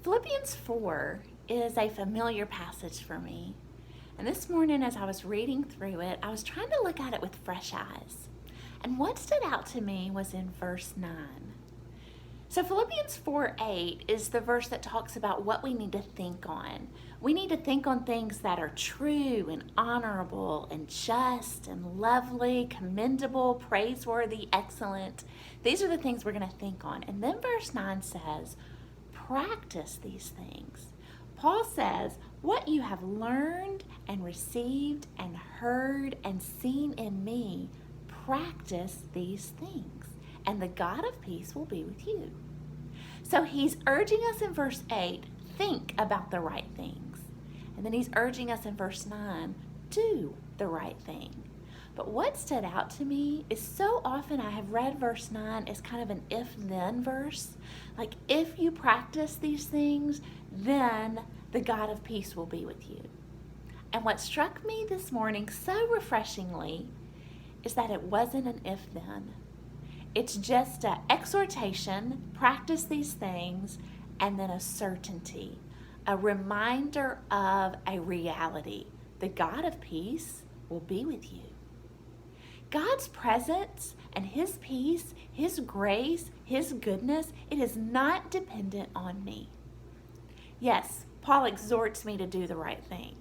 Philippians 4 is a familiar passage for me. And this morning, as I was reading through it, I was trying to look at it with fresh eyes. And what stood out to me was in verse 9. So Philippians 4:8 is the verse that talks about what we need to think on. We need to think on things that are true and honorable and just and lovely, commendable, praiseworthy, excellent. These are the things we're going to think on. And then verse 9 says, practice these things. Paul says, what you have learned and received and heard and seen in me, practice these things, and the God of peace will be with you. So he's urging us in verse 8, think about the right things. And then he's urging us in verse 9, do the right thing. But what stood out to me is so often I have read verse 9 as kind of an if-then verse. Like, if you practice these things, then the God of peace will be with you. And what struck me this morning so refreshingly is that it wasn't an if-then. It's just an exhortation, practice these things, and then a certainty, a reminder of a reality. The God of peace will be with you. God's presence and His peace, His grace, His goodness, it is not dependent on me. Yes, Paul exhorts me to do the right thing.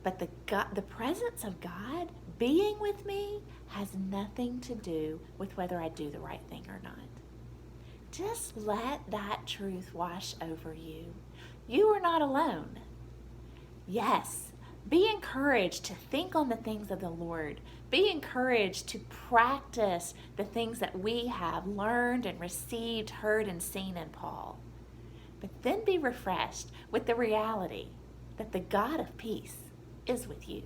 But the presence of God being with me has nothing to do with whether I do the right thing or not. Just let that truth wash over you. You are not alone. Yes, be encouraged to think on the things of the Lord. Be encouraged to practice the things that we have learned and received, heard, and seen in Paul. But then be refreshed with the reality that the God of peace is with you.